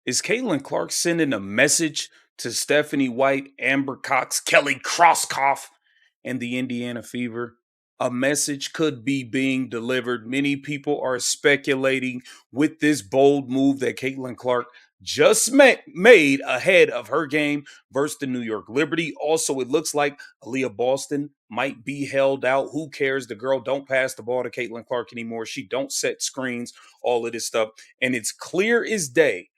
Is Caitlin Clark sending a message to Stephanie White, Amber Cox, Kelly Krauskopf, and the Indiana Fever? A message could be being delivered. Many people are speculating with this bold move that Caitlin Clark just made ahead of her game versus the New York Liberty. Also, it looks like Aaliyah Boston might be held out. Who cares? The girl don't pass the ball to Caitlin Clark anymore. She don't set screens, all of this stuff. And it's clear as day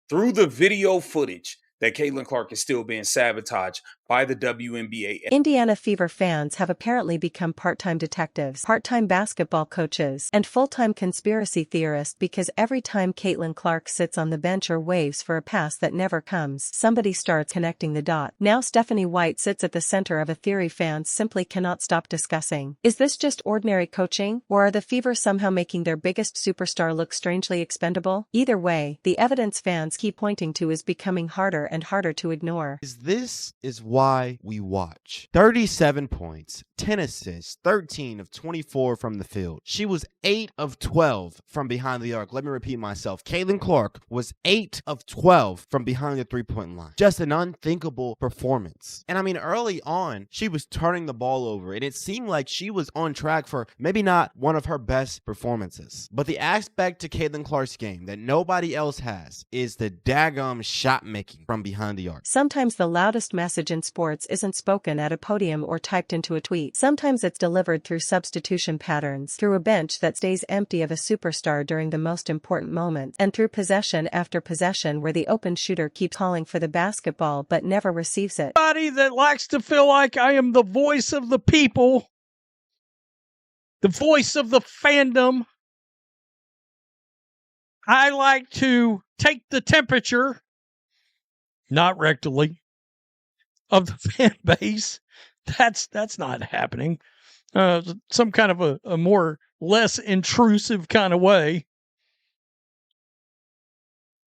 through the video footage that Caitlin Clark is still being sabotaged by the WNBA. Indiana Fever fans have apparently become part-time detectives, part-time basketball coaches, and full-time conspiracy theorists because every time Caitlin Clark sits on the bench or waves for a pass that never comes, somebody starts connecting the dot. Now Stephanie White sits at the center of a theory fans simply cannot stop discussing. Is this just ordinary coaching, or are the Fever somehow making their biggest superstar look strangely expendable? Either way, the evidence fans keep pointing to is becoming harder and harder to ignore. This is why we watch. 37 points, 10 assists, 13 of 24 from the field. She was 8 of 12 from behind the arc. Let me repeat myself. Caitlin Clark was 8 of 12 from behind the three-point line. Just an unthinkable performance. And I mean, early on, she was turning the ball over, and it seemed like she was on track for maybe not one of her best performances. But the aspect to Caitlin Clark's game that nobody else has is the daggum shot making from behind the arc. Sometimes the loudest message in sports isn't spoken at a podium or typed into a tweet. Sometimes it's delivered through substitution patterns, through a bench that stays empty of a superstar during the most important moments, and through possession after possession where the open shooter keeps calling for the basketball but never receives it. Anybody that likes to feel like I am the voice of the people, the voice of the fandom, I like to take the temperature, not rectally, of the fan base. That's not happening. Some kind of a more less intrusive kind of way.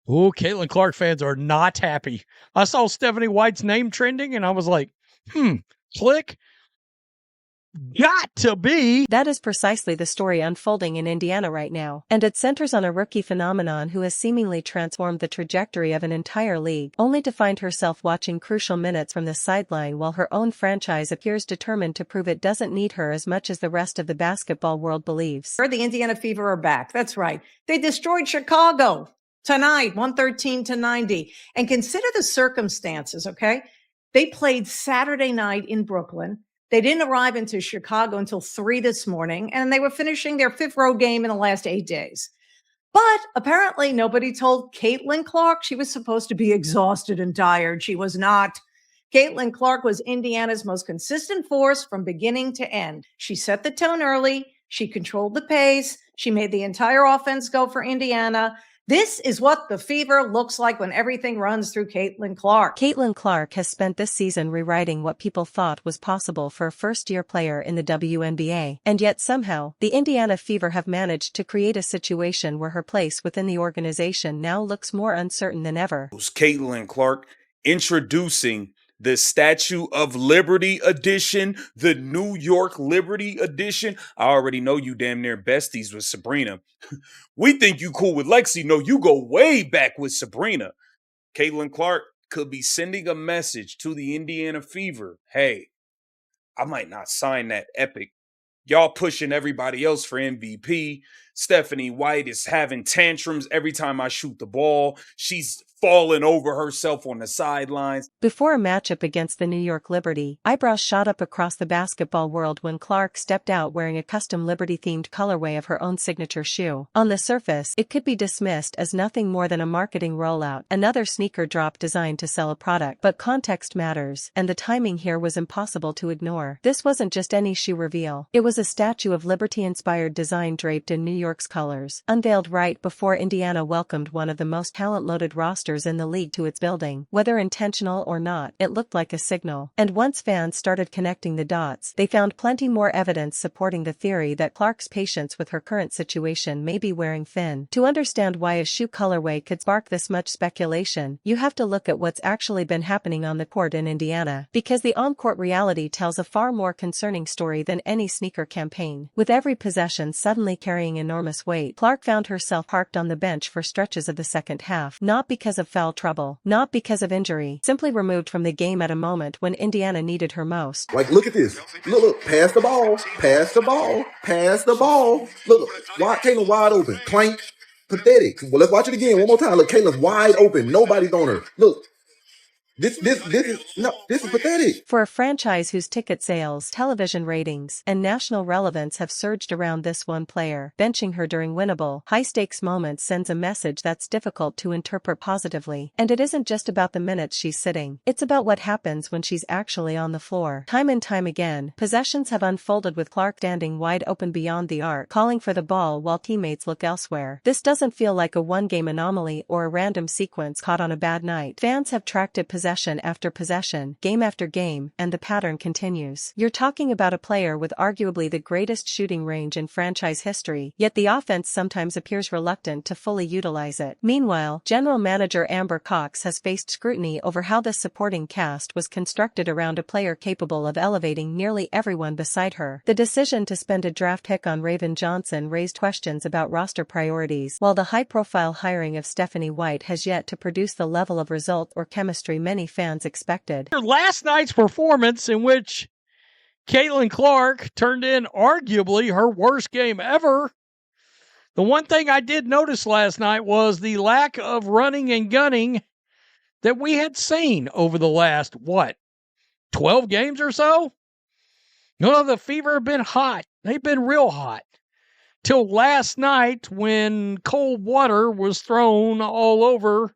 Oh, Caitlin Clark fans are not happy. I saw Stephanie White's name trending and I was like, click. Got to be. That is precisely the story unfolding in Indiana right now, and it centers on a rookie phenomenon who has seemingly transformed the trajectory of an entire league, only to find herself watching crucial minutes from the sideline while her own franchise appears determined to prove it doesn't need her as much as the rest of the basketball world believes. The Indiana Fever are back. That's right. They destroyed Chicago tonight, 113-90. And consider the circumstances, okay? They played Saturday night in Brooklyn. They didn't arrive into Chicago until 3 this morning, and they were finishing their 5th road game in the last 8 days. But apparently nobody told Caitlin Clark she was supposed to be exhausted and tired. She was not. Caitlin Clark was Indiana's most consistent force from beginning to end. She set the tone early. She controlled the pace. She made the entire offense go for Indiana. This is what the Fever looks like when everything runs through Caitlin Clark. Caitlin Clark has spent this season rewriting what people thought was possible for a first-year player in the WNBA, and yet somehow, the Indiana Fever have managed to create a situation where her place within the organization now looks more uncertain than ever. Caitlin Clark introducing the Statue of Liberty edition, the New York Liberty edition. I already know you damn near besties with Sabrina. We think you cool with Lexi. No, you go way back with Sabrina. Caitlin Clark could be sending a message to the Indiana Fever. Hey, I might not sign that epic. Y'all pushing everybody else for MVP. Stephanie White is having tantrums every time I shoot the ball. She's falling over herself on the sidelines. Before a matchup against the New York Liberty, eyebrows shot up across the basketball world when Clark stepped out wearing a custom Liberty-themed colorway of her own signature shoe. On the surface, it could be dismissed as nothing more than a marketing rollout, another sneaker drop designed to sell a product. But context matters, and the timing here was impossible to ignore. This wasn't just any shoe reveal. It was a Statue of Liberty-inspired design draped in New York's colors, unveiled right before Indiana welcomed one of the most talent-loaded rosters in the league to its building. Whether intentional or not, it looked like a signal. And once fans started connecting the dots, they found plenty more evidence supporting the theory that Clark's patience with her current situation may be wearing thin. To understand why a shoe colorway could spark this much speculation, you have to look at what's actually been happening on the court in Indiana, because the on-court reality tells a far more concerning story than any sneaker campaign, with every possession suddenly carrying enormous enormous weight, Clark found herself parked on the bench for stretches of the second half, not because of foul trouble, not because of injury, simply removed from the game at a moment when Indiana needed her most. Like, look at this. Look, pass the ball, pass the ball, pass the ball. Look, Caitlin wide open, clank, pathetic. Well, let's watch it again one more time. Look, Caitlin's wide open, nobody's on her. Look. This is pathetic. For a franchise whose ticket sales, television ratings, and national relevance have surged around this one player, benching her during winnable, high-stakes moments sends a message that's difficult to interpret positively. And it isn't just about the minutes she's sitting. It's about what happens when she's actually on the floor. Time and time again, possessions have unfolded with Clark standing wide open beyond the arc, calling for the ball while teammates look elsewhere. This doesn't feel like a one-game anomaly or a random sequence caught on a bad night. Fans have tracked it possession after possession, game after game, and the pattern continues. You're talking about a player with arguably the greatest shooting range in franchise history, yet the offense sometimes appears reluctant to fully utilize it. Meanwhile, general manager Amber Cox has faced scrutiny over how this supporting cast was constructed around a player capable of elevating nearly everyone beside her. The decision to spend a draft pick on Raven Johnson raised questions about roster priorities, while the high-profile hiring of Stephanie White has yet to produce the level of result or chemistry many fans expected. Last night's performance, in which Caitlin Clark turned in arguably her worst game ever. The one thing I did notice last night was the lack of running and gunning that we had seen over the last, 12 games or so? No, the Fever have been hot. They've been real hot. Till last night when cold water was thrown all over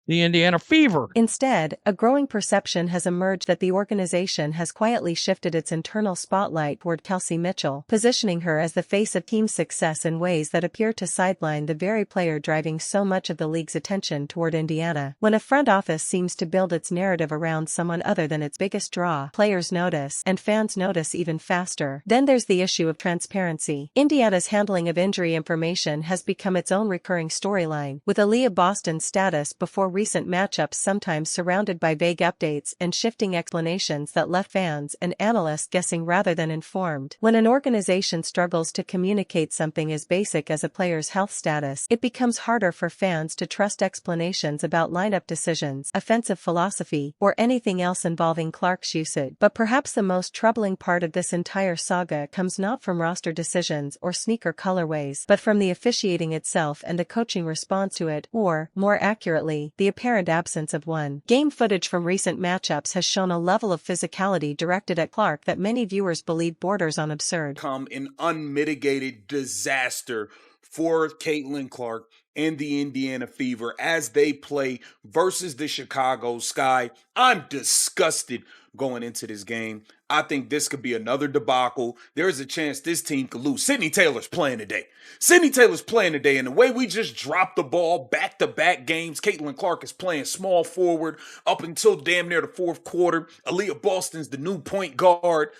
the Indiana Fever. Instead, a growing perception has emerged that the organization has quietly shifted its internal spotlight toward Kelsey Mitchell, positioning her as the face of team success in ways that appear to sideline the very player driving so much of the league's attention toward Indiana. When a front office seems to build its narrative around someone other than its biggest draw, players notice, and fans notice even faster. Then there's the issue of transparency. Indiana's handling of injury information has become its own recurring storyline, with Aaliyah Boston's status before recent matchups sometimes surrounded by vague updates and shifting explanations that left fans and analysts guessing rather than informed. When an organization struggles to communicate something as basic as a player's health status, it becomes harder for fans to trust explanations about lineup decisions, offensive philosophy, or anything else involving Clark's usage. But perhaps the most troubling part of this entire saga comes not from roster decisions or sneaker colorways, but from the officiating itself and the coaching response to it, or, more accurately, the apparent absence of one. Game footage from recent matchups has shown a level of physicality directed at Clark that many viewers believe borders on absurd. Come an unmitigated disaster for Caitlin Clark and the Indiana Fever as they play versus the Chicago Sky. I'm disgusted going into this game. I think this could be another debacle. There is a chance this team could lose. Sydney Taylor's playing today. And the way we just dropped the ball back-to-back games, Caitlin Clark is playing small forward up until damn near the fourth quarter. Aaliyah Boston's the new point guard.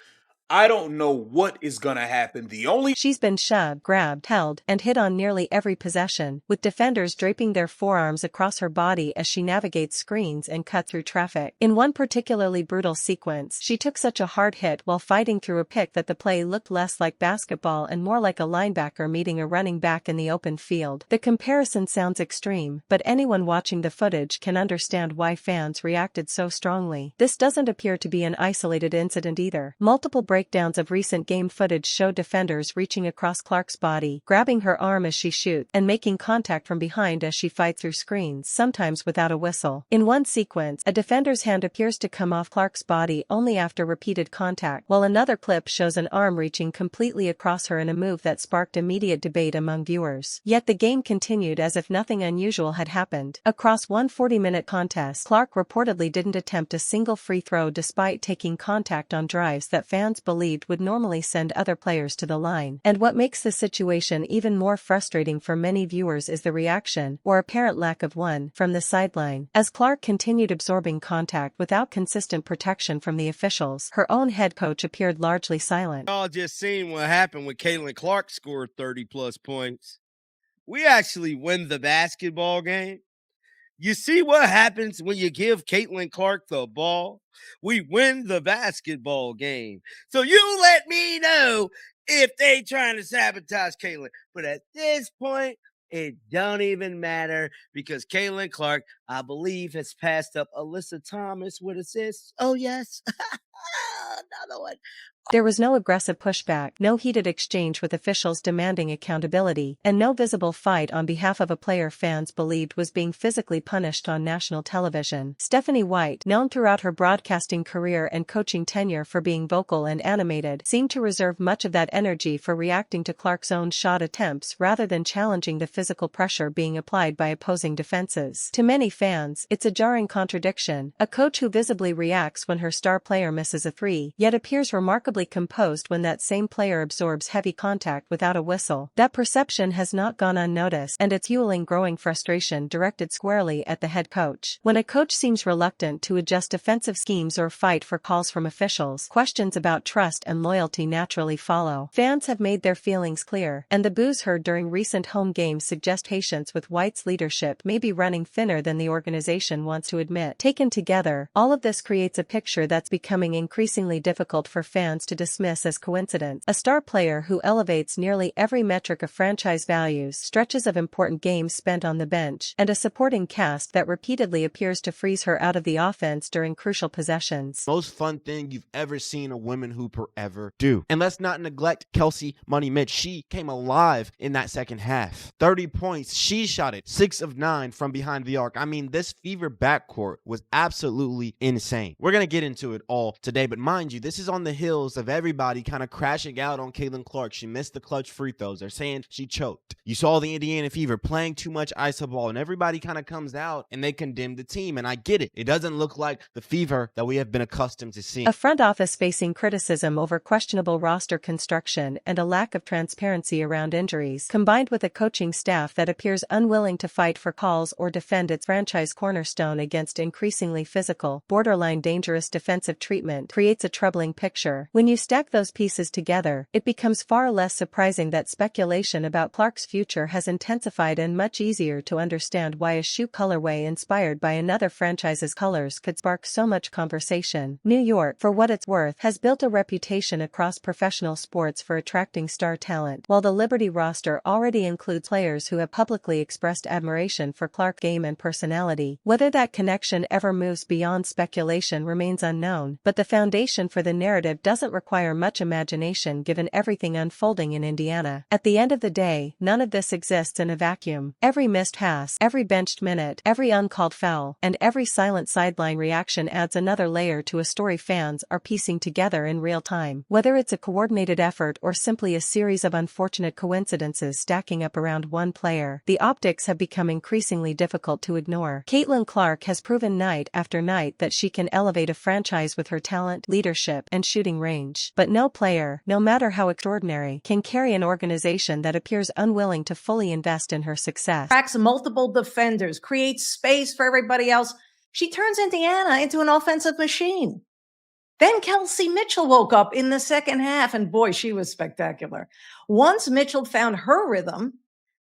I don't know what is going to happen. She's been shoved, grabbed, held, and hit on nearly every possession, with defenders draping their forearms across her body as she navigates screens and cut through traffic. In one particularly brutal sequence, she took such a hard hit while fighting through a pick that the play looked less like basketball and more like a linebacker meeting a running back in the open field. The comparison sounds extreme, but anyone watching the footage can understand why fans reacted so strongly. This doesn't appear to be an isolated incident either. Multiple breakdowns of recent game footage show defenders reaching across Clark's body, grabbing her arm as she shoots, and making contact from behind as she fights through screens, sometimes without a whistle. In one sequence, a defender's hand appears to come off Clark's body only after repeated contact, while another clip shows an arm reaching completely across her in a move that sparked immediate debate among viewers. Yet the game continued as if nothing unusual had happened. Across one 40-minute contest, Clark reportedly didn't attempt a single free throw despite taking contact on drives that fans believed would normally send other players to the line. And what makes the situation even more frustrating for many viewers is the reaction, or apparent lack of one, from the sideline. As Clark continued absorbing contact without consistent protection from the officials, her own head coach appeared largely silent. Y'all just seen what happened when Caitlin Clark scored 30-plus points. We actually win the basketball game. You see what happens when you give Caitlin Clark the ball? We win the basketball game. So you let me know if they trying to sabotage Caitlin. But at this point, it don't even matter because Caitlin Clark, I believe, has passed up Alyssa Thomas with assists. Oh, yes. Another one. There was no aggressive pushback, no heated exchange with officials demanding accountability, and no visible fight on behalf of a player fans believed was being physically punished on national television. Stephanie White, known throughout her broadcasting career and coaching tenure for being vocal and animated, seemed to reserve much of that energy for reacting to Clark's own shot attempts rather than challenging the physical pressure being applied by opposing defenses. To many fans, it's a jarring contradiction, a coach who visibly reacts when her star player misses a three, yet appears remarkably composed when that same player absorbs heavy contact without a whistle. That perception has not gone unnoticed, and it's fueling growing frustration directed squarely at the head coach. When a coach seems reluctant to adjust offensive schemes or fight for calls from officials, questions about trust and loyalty naturally follow. Fans have made their feelings clear, and the boos heard during recent home games suggest patience with White's leadership may be running thinner than the organization wants to admit. Taken together, all of this creates a picture that's becoming increasingly difficult for fans to dismiss as coincidence. A star player who elevates nearly every metric of franchise values, stretches of important games spent on the bench, and a supporting cast that repeatedly appears to freeze her out of the offense during crucial possessions. Most fun thing you've ever seen a women hooper ever do. And let's not neglect Kelsey Money Mitch. She came alive in that second half. 30 points. She shot it 6 of 9 from behind the arc. I mean, this Fever backcourt was absolutely insane. We're going to get into it all today, but mind you, this is on the heels of everybody kind of crashing out on Caitlin Clark. She missed the clutch free throws. They're saying she choked. You saw the Indiana Fever playing too much iso ball, and everybody kind of comes out and they condemn the team, and I get it. It doesn't look like the Fever that we have been accustomed to seeing. A front office facing criticism over questionable roster construction and a lack of transparency around injuries, combined with a coaching staff that appears unwilling to fight for calls or defend its franchise cornerstone against increasingly physical, borderline dangerous defensive treatment, creates a troubling picture. When you stack those pieces together, it becomes far less surprising that speculation about Clark's future has intensified and much easier to understand why a shoe colorway inspired by another franchise's colors could spark so much conversation. New York, for what it's worth, has built a reputation across professional sports for attracting star talent, while the Liberty roster already includes players who have publicly expressed admiration for Clark's game and personality. Whether that connection ever moves beyond speculation remains unknown, but the foundation for the narrative doesn't require much imagination given everything unfolding in Indiana. At the end of the day, none of this exists in a vacuum. Every missed pass, every benched minute, every uncalled foul, and every silent sideline reaction adds another layer to a story fans are piecing together in real time. Whether it's a coordinated effort or simply a series of unfortunate coincidences stacking up around one player, the optics have become increasingly difficult to ignore. Caitlin Clark has proven night after night that she can elevate a franchise with her talent, leadership, and shooting range. But no player, no matter how extraordinary, can carry an organization that appears unwilling to fully invest in her success. Cracks multiple defenders, creates space for everybody else. She turns Indiana into an offensive machine. Then Kelsey Mitchell woke up in the second half, and boy, she was spectacular. Once Mitchell found her rhythm,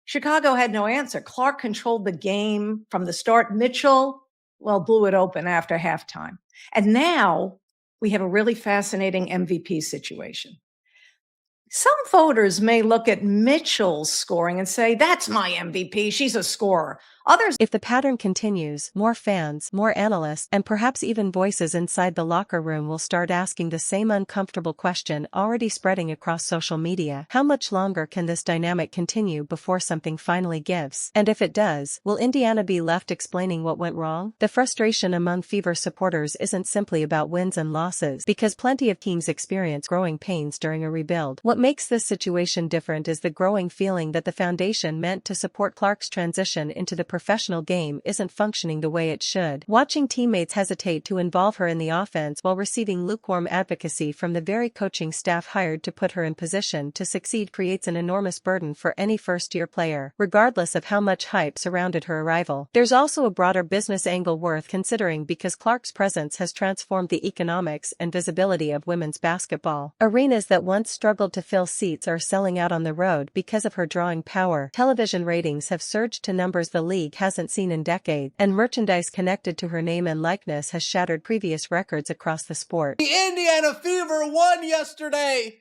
Chicago had no answer. Clark controlled the game from the start. Mitchell, well, blew it open after halftime. And now we have a really fascinating MVP situation. Some voters may look at Mitchell's scoring and say, that's my MVP, she's a scorer. Others, if the pattern continues, more fans, more analysts, and perhaps even voices inside the locker room will start asking the same uncomfortable question already spreading across social media. How much longer can this dynamic continue before something finally gives? And if it does, will Indiana be left explaining what went wrong? The frustration among Fever supporters isn't simply about wins and losses, because plenty of teams experience growing pains during a rebuild. What makes this situation different is the growing feeling that the foundation meant to support Clark's transition into the professional game isn't functioning the way it should. Watching teammates hesitate to involve her in the offense while receiving lukewarm advocacy from the very coaching staff hired to put her in position to succeed creates an enormous burden for any first-year player, regardless of how much hype surrounded her arrival. There's also a broader business angle worth considering because Clark's presence has transformed the economics and visibility of women's basketball. Arenas that once struggled to fill seats are selling out on the road because of her drawing power. Television ratings have surged to numbers the league hasn't seen in decades, and merchandise connected to her name and likeness has shattered previous records across the sport. The Indiana Fever won yesterday.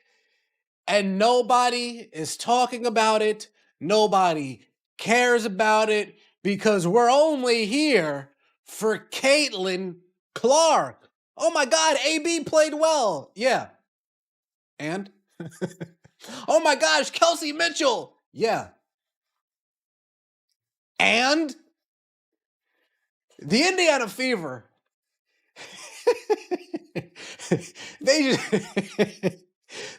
and nobody is talking about it. Nobody cares about it because we're only here for Caitlin Clark. Oh my God, AB played well. Yeah. And? Oh my gosh, Kelsey Mitchell. Yeah. And? The Indiana Fever.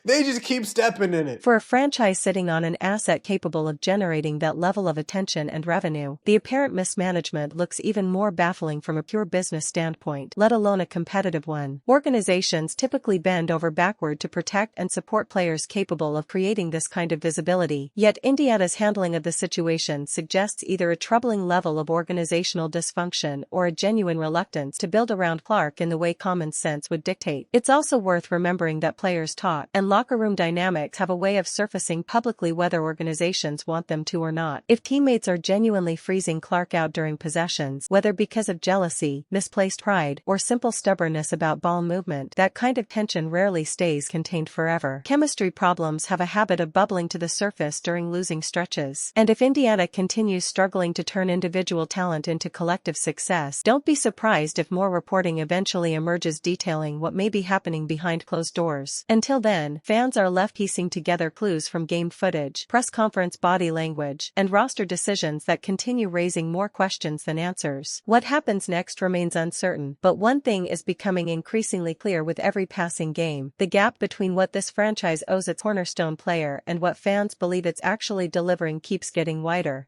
They just keep stepping in it. For a franchise sitting on an asset capable of generating that level of attention and revenue, the apparent mismanagement looks even more baffling from a pure business standpoint, let alone a competitive one. Organizations typically bend over backward to protect and support players capable of creating this kind of visibility. Yet Indiana's handling of the situation suggests either a troubling level of organizational dysfunction or a genuine reluctance to build around Clark in the way common sense would dictate. It's also worth remembering that players talk, and locker room dynamics have a way of surfacing publicly whether organizations want them to or not. If teammates are genuinely freezing Clark out during possessions, whether because of jealousy, misplaced pride, or simple stubbornness about ball movement, that kind of tension rarely stays contained forever. Chemistry problems have a habit of bubbling to the surface during losing stretches. And if Indiana continues struggling to turn individual talent into collective success, don't be surprised if more reporting eventually emerges detailing what may be happening behind closed doors. Until then, fans are left piecing together clues from game footage, press conference body language, and roster decisions that continue raising more questions than answers. What happens next remains uncertain, but one thing is becoming increasingly clear with every passing game: the gap between what this franchise owes its cornerstone player and what fans believe it's actually delivering keeps getting wider.